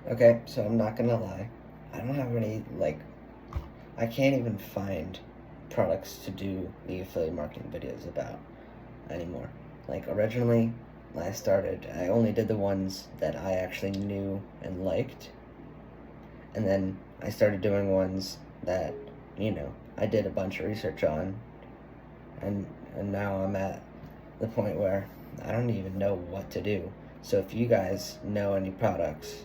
Okay, so I'm not gonna lie. I don't have any, I can't even find products to do the affiliate marketing videos about anymore. Like, originally, when I started, I only did the ones that I actually knew and liked. And then I started doing ones that, I did a bunch of research on. And, and now I'm at the point where I don't even know what to do. So if you guys know any products,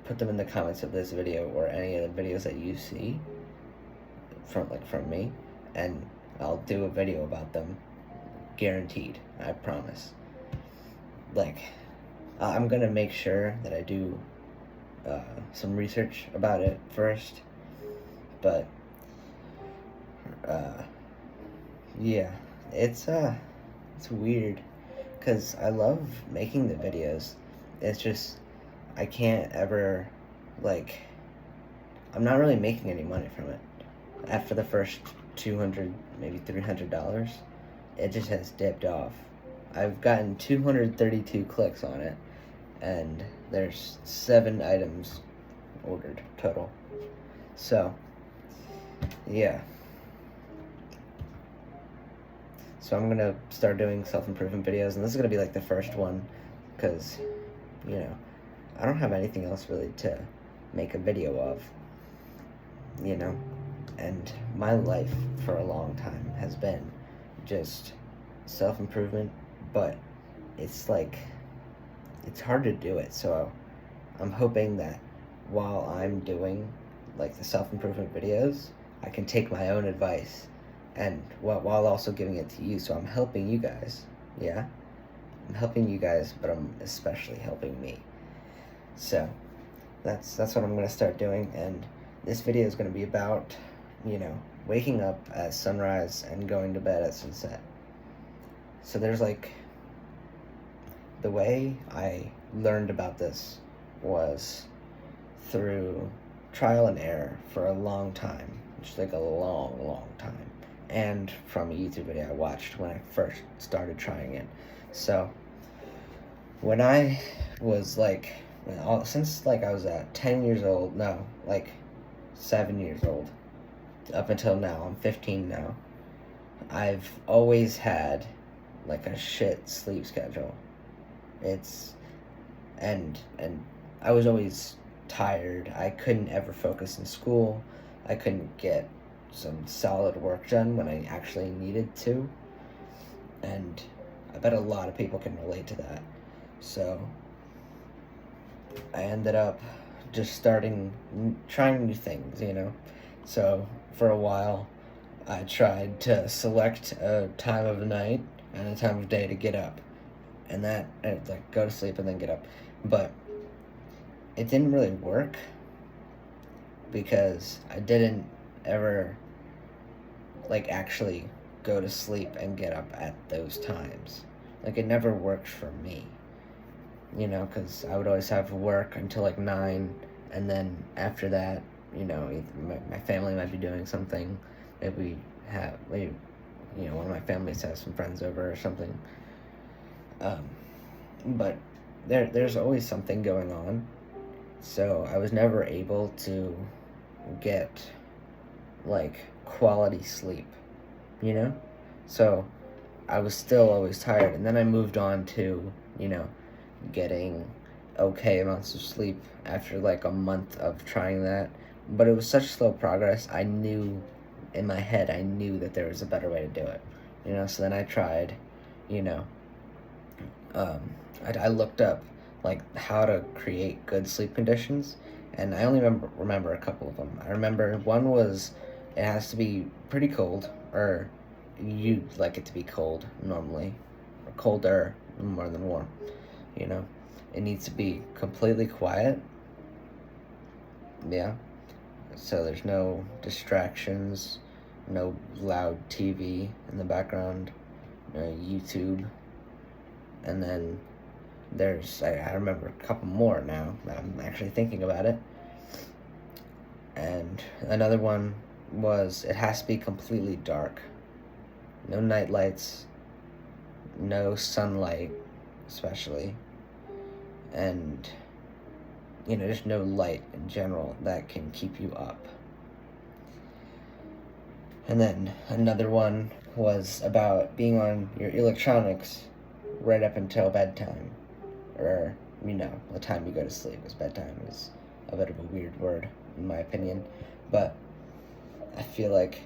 put them in the comments of this video or any of the videos that you see from me, and I'll do a video about them, guaranteed. I promise. Like, I'm gonna make sure that I do some research about it first, but yeah, it's weird because I love making the videos. It's just I can't ever, like, I'm not really making any money from it. After the first 200, maybe $300, it just has dipped off. I've gotten 232 clicks on it, and there's 7 items ordered total. So, yeah. So I'm gonna start doing self-improvement videos, and this is gonna be like the first one, because, I don't have anything else really to make a video of, and my life for a long time has been just self-improvement, but it's hard to do it, so I'm hoping that while I'm doing the self-improvement videos, I can take my own advice and while also giving it to you, so I'm helping you guys. Yeah, I'm helping you guys, but I'm especially helping me. So that's what I'm going to start doing, and this video is going to be about waking up at sunrise and going to bed at sunset. So there's the way I learned about this was through trial and error for a long time, which is a long time, and from a YouTube video I watched when I first started trying it. So when I was since I was 10 years old, no, 7 years old, up until now, I'm 15 now, I've always had a shit sleep schedule. And I was always tired. I couldn't ever focus in school. I couldn't get some solid work done when I actually needed to. And I bet a lot of people can relate to that. So I ended up just trying new things, So for a while, I tried to select a time of the night and a time of day to get up, and go to sleep and then get up. But it didn't really work because I didn't ever actually go to sleep and get up at those times. It never worked for me, because I would always have work until 9, and then after that, either my family might be doing something. Maybe one of my families has some friends over or something. But there's always something going on, so I was never able to get quality sleep, So I was still always tired, and then I moved on to getting okay amounts of sleep after a month of trying that. But it was such slow progress. I knew in my head that there was a better way to do it, so then I tried, I looked up how to create good sleep conditions, and I only remember a couple of them. I remember one was it has to be pretty cold, or you'd like it to be cold normally, or colder more than warm. It needs to be completely quiet. Yeah, so there's no distractions, no loud TV in the background, no YouTube. And then I remember a couple more now that I'm actually thinking about it. And another one was it has to be completely dark. No night lights, no sunlight, especially. And just no light in general that can keep you up. And then another one was about being on your electronics right up until bedtime, or the time you go to sleep, because bedtime is a bit of a weird word in my opinion. But I feel like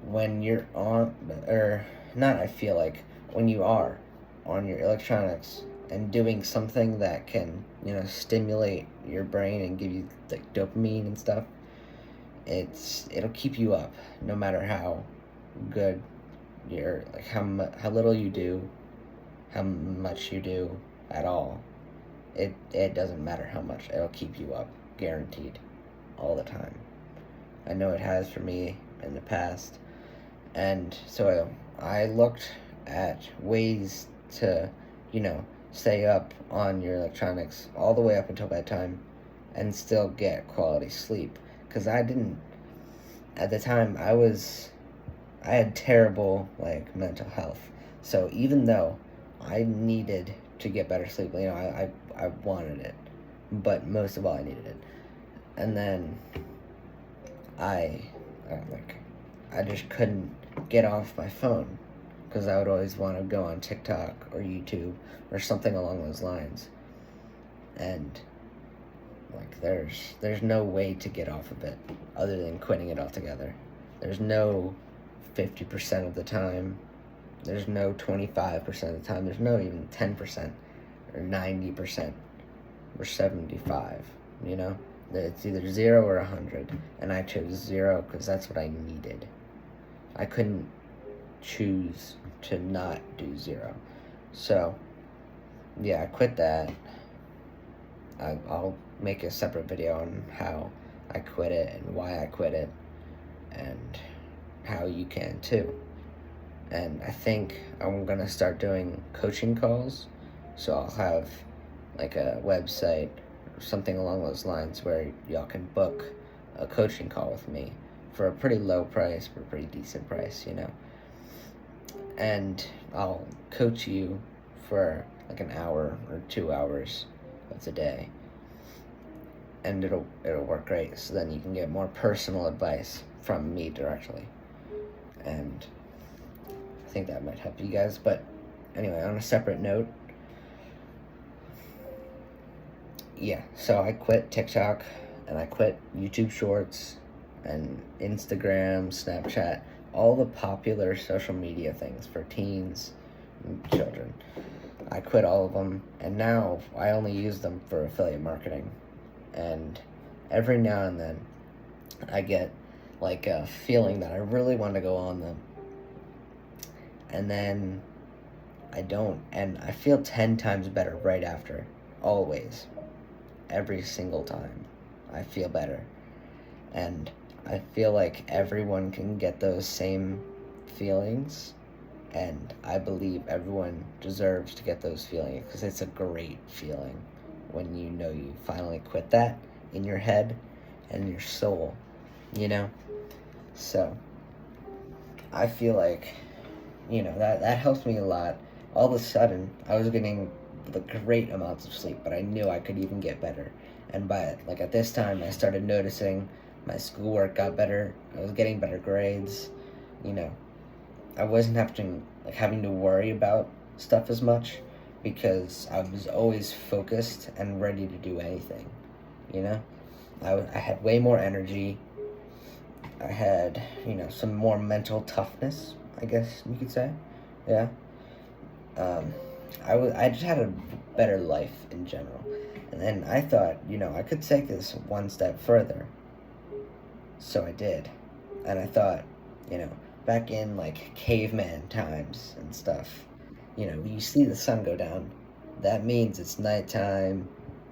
when you're on, or not, I feel like when you are on your electronics and doing something that can stimulate your brain and give you like dopamine and stuff, it'll keep you up no matter how good you're, like how little you do, how much you do at all. It doesn't matter how much, it'll keep you up, guaranteed, all the time. I know it has for me in the past. And so I looked at ways to stay up on your electronics all the way up until bedtime and still get quality sleep. Because I didn't, at the time, I had terrible mental health. So even though I needed to get better sleep, I wanted it, but most of all I needed it. And then I just couldn't get off my phone, because I would always want to go on TikTok or YouTube or something along those lines. And there's no way to get off of it other than quitting it altogether. There's no 50% of the time. There's no 25% of the time. There's no even 10% or 90% or 75, It's either 0 or 100, and I chose 0 because that's what I needed. I couldn't choose to not do 0. So, yeah, I quit that. I'll make a separate video on how I quit it and why I quit it, and how you can too. And I think I'm gonna start doing coaching calls, so I'll have a website or something along those lines where y'all can book a coaching call with me for a pretty low price, for a pretty decent price, And I'll coach you for an hour or 2 hours of the day, and it'll work great. So then you can get more personal advice from me directly, and I think that might help you guys. But anyway, on a separate note, yeah, so I quit TikTok and I quit YouTube Shorts and Instagram, Snapchat, all the popular social media things for teens and children. I quit all of them, and now I only use them for affiliate marketing. And every now and then I get a feeling that I really want to go on them, and then I don't, and I feel 10 times better right after. Always, every single time I feel better, and I feel like everyone can get those same feelings, and I believe everyone deserves to get those feelings, because it's a great feeling when you finally quit that in your head and your soul, So I feel like that helps me a lot. All of a sudden I was getting the great amounts of sleep, but I knew I could even get better. And by at this time I started noticing my schoolwork got better. I was getting better grades. I wasn't having to worry about stuff as much, because I was always focused and ready to do anything. I had way more energy. I had some more mental toughness, I guess you could say. Yeah. I just had a better life in general. And then I thought, I could take this one step further. So I did. And I thought, back in caveman times and stuff, you see the sun go down, that means it's nighttime,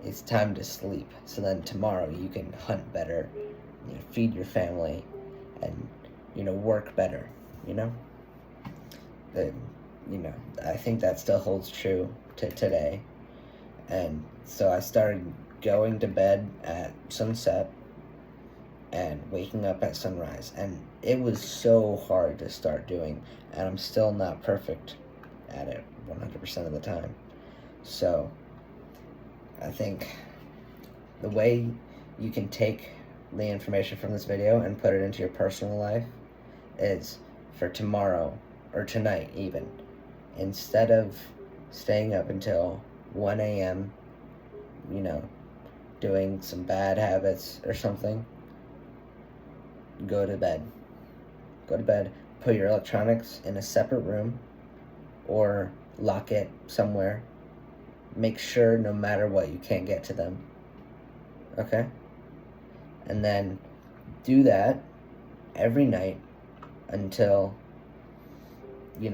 it's time to sleep. So then tomorrow you can hunt better, feed your family, and work better. I think that still holds true to today. And so I started going to bed at sunset and waking up at sunrise, and it was so hard to start doing, and I'm still not perfect at it 100% of the time. So I think the way you can take the information from this video and put it into your personal life is for tomorrow or tonight even. Instead of staying up until 1 a.m., doing some bad habits or something, go to bed. Go to bed, put your electronics in a separate room or lock it somewhere. Make sure no matter what you can't get to them. Okay? And then do that every night until you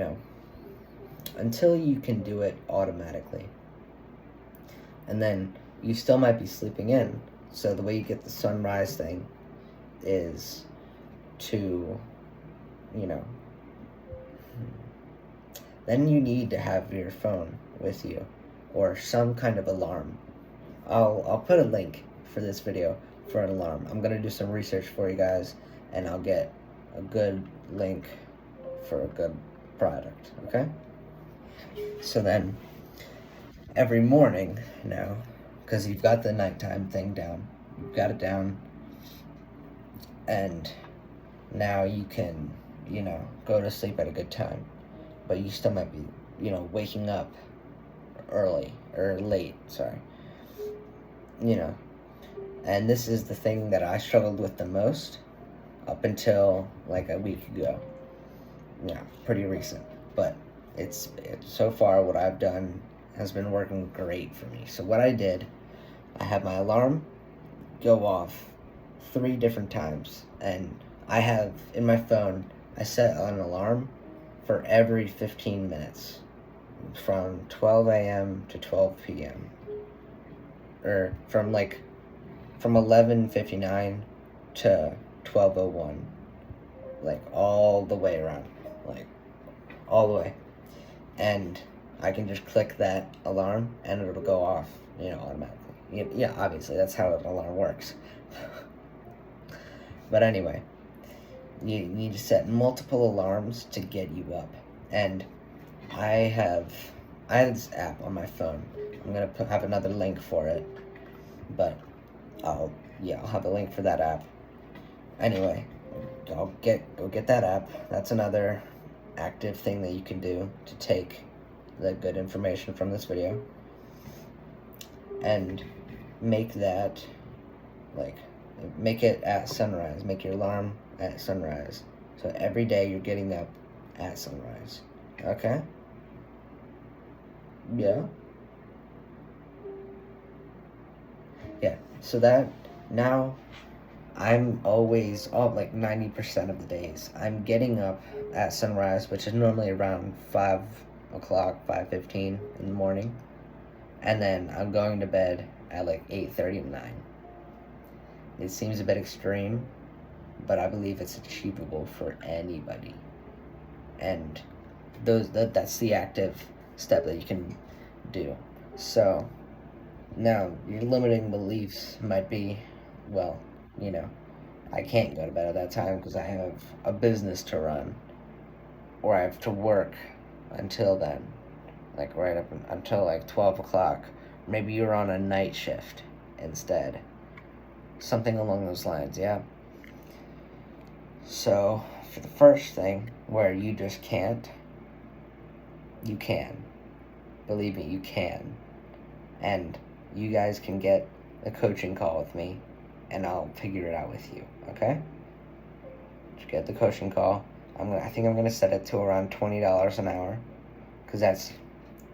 can do it automatically. And then you still might be sleeping in. So the way you get the sunrise thing is to, then you need to have your phone with you or some kind of alarm. I'll put a link for this video for an alarm. I'm gonna do some research for you guys, and I'll get a good link for a good product, okay? So then, every morning now, because you've got the nighttime thing down, you've got it down, and now you can, go to sleep at a good time, but you still might be, waking up early, or late, sorry. And this is the thing that I struggled with the most up until like a week ago. Yeah, pretty recent, but it's so far what I've done has been working great for me. So what I did, I had my alarm go off 3 different times, and I have in my phone, I set an alarm for every 15 minutes from 12 a.m. to 12 p.m. or from 11:59 to 12:01, like all the way around, like all the way. And I can just click that alarm and it'll go off, automatically. Yeah, obviously that's how an alarm works. But anyway, you need to set multiple alarms to get you up. And I have this app on my phone. I'm gonna have another link for it, but I'll have a link for that app. Anyway, go get that app. That's another active thing that you can do to take the good information from this video and make that make it at sunrise. Make your alarm at sunrise. So every day you're getting up at sunrise. Okay? Yeah. Yeah. So that now I'm always 90% of the days I'm getting up at sunrise, which is normally around 5 o'clock, 5:15 in the morning, and then I'm going to bed at 8:30 to 9. It seems a bit extreme, but I believe it's achievable for anybody. And that's the active step that you can do. So now your limiting beliefs might be, I can't go to bed at that time because I have a business to run, or I have to work until then, right up until 12 o'clock. Maybe you're on a night shift instead. Something along those lines, yeah? So, for the first thing, where you just can't, you can. Believe me, you can. And you guys can get a coaching call with me, and I'll figure it out with you, okay? Just get the coaching call. I think I'm gonna set it to around $20 an hour, because that's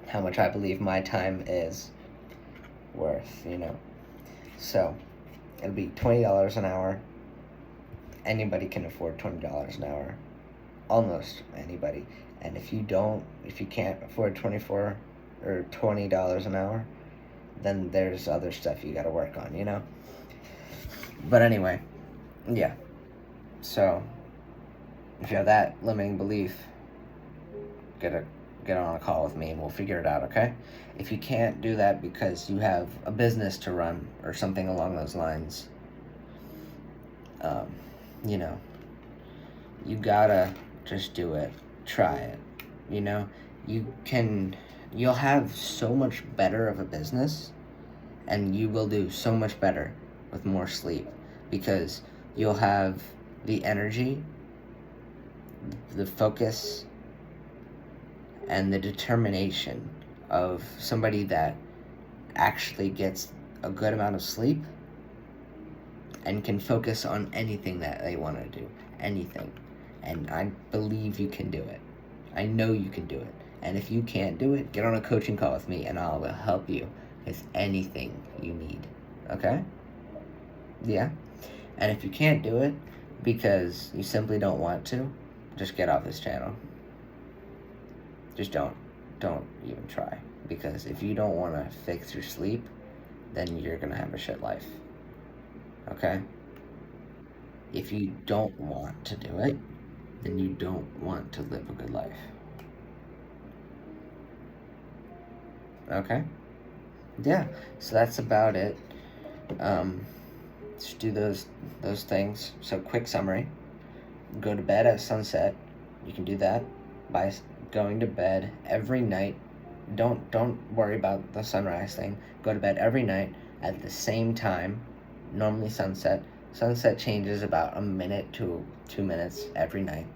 how much I believe my time is worth, So, it'll be $20 an hour. Anybody can afford $20 an hour. Almost anybody. And if you can't afford $24 or $20 an hour, then there's other stuff you gotta work on, But anyway, yeah. So, if you have that limiting belief, get on a call with me and we'll figure it out, okay? If you can't do that because you have a business to run or something along those lines, you gotta just do it. Try it. You'll have so much better of a business And you will do so much better with more sleep, because you'll have the energy, the focus, and the determination of somebody that actually gets a good amount of sleep and can focus on anything that they want to do. Anything. And I believe you can do it. I know you can do it. And if you can't do it, get on a coaching call with me and I will help you with anything you need. Okay? Yeah? And if you can't do it because you simply don't want to, just get off this channel. Just don't even try. Because if you don't want to fix your sleep, then you're going to have a shit life. Okay? If you don't want to do it, then you don't want to live a good life. Okay? Yeah, so that's about it. Just do those things. So quick summary. Go to bed at sunset. You can do that by going to bed every night. Don't worry about the sunrise thing. Go to bed every night at the same time, normally sunset. Sunset changes about a minute to 2 minutes every night.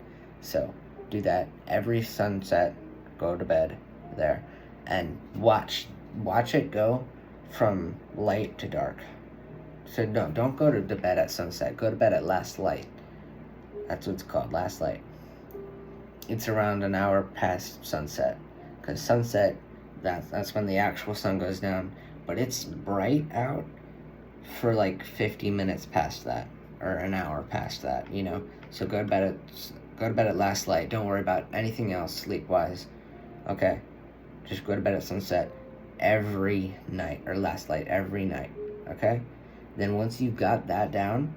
So do that every sunset. Go to bed there and watch it go from light to dark. So no, don't go to bed at sunset. Go to bed at last light. That's what it's called, last light. It's around an hour past sunset, because sunset, that's when the actual sun goes down, but it's bright out for like 50 minutes past that, or an hour past that, you know. So go to bed at last light. Don't worry about anything else sleep wise. Okay, just go to bed at sunset every night, or last light every night. Okay, then once you've got that down,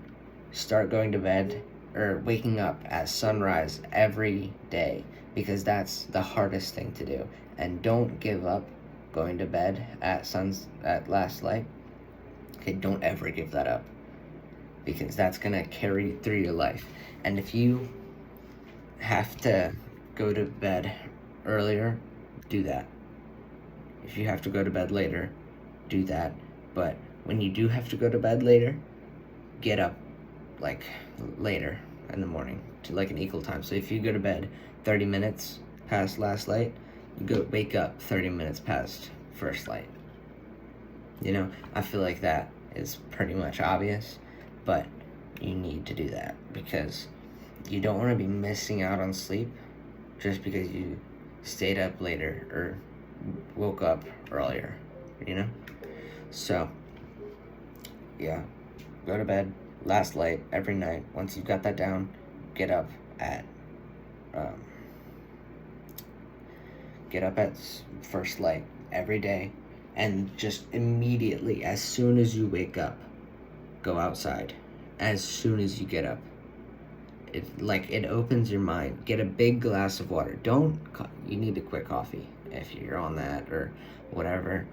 start going to bed or waking up at sunrise every day, because that's the hardest thing to do. And don't give up going to bed at last light. Okay, don't ever give that up, because that's gonna carry through your life. And if you have to go to bed earlier, do that. If you have to go to bed later, do that. But when you do have to go to bed later, get up like later in the morning to like an equal time. So if you go to bed 30 minutes past last light, you wake up 30 minutes past first light. You know, I feel like that is pretty much obvious, but you need to do that, because you don't want to be missing out on sleep just because you stayed up later or woke up earlier, you know? So yeah, go to bed last light every night. Once you've got that down, get up at first light every day, and just immediately, as soon as you wake up, go outside. As soon as you get up, it opens your mind. Get a big glass of water. You need to quit coffee if you're on that or whatever.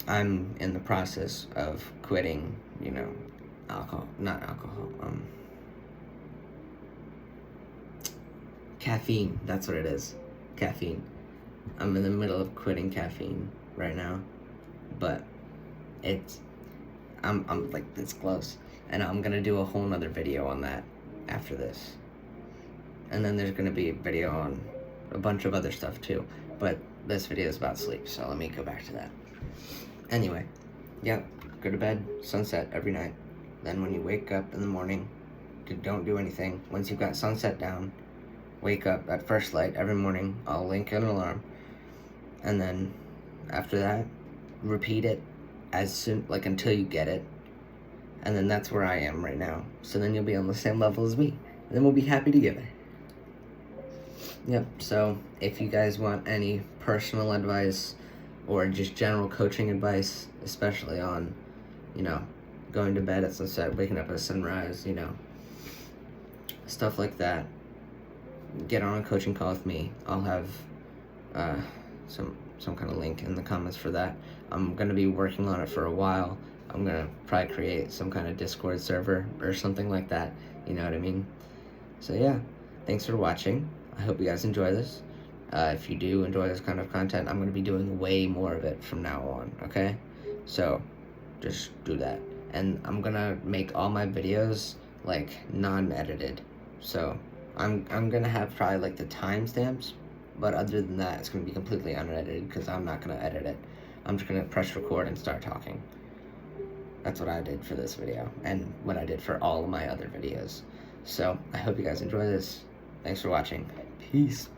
I'm in the process of quitting, you know, caffeine. That's what it is. Caffeine. I'm in the middle of quitting caffeine right now, but I'm like this close, and I'm gonna do a whole nother video on that after this, and then there's gonna be a video on a bunch of other stuff too, but this video is about sleep, so let me go back to that. Anyway, yeah, go to bed sunset every night. Then when you wake up in the morning, don't do anything. Once you've got sunset down, wake up at first light every morning. I'll link an alarm, and then after that, repeat it until you get it. And then that's where I am right now. So then you'll be on the same level as me, and then we'll be happy together. Yep, so if you guys want any personal advice or just general coaching advice, especially on, you know, going to bed at sunset, waking up at sunrise, you know, stuff like that, get on a coaching call with me. I'll have some kind of link in the comments for that. I'm going to be working on it for a while. I'm going to probably create some kind of Discord server or something like that, you know what I mean? So yeah, thanks for watching. I hope you guys enjoy this. If you do enjoy this kind of content, I'm going to be doing way more of it from now on, okay? So just do that. And I'm gonna make all my videos like non-edited. So I'm gonna have probably like the timestamps, but other than that, it's gonna be completely unedited because I'm not gonna edit it. I'm just gonna press record and start talking. That's what I did for this video, and what I did for all of my other videos. So I hope you guys enjoy this. Thanks for watching. Peace.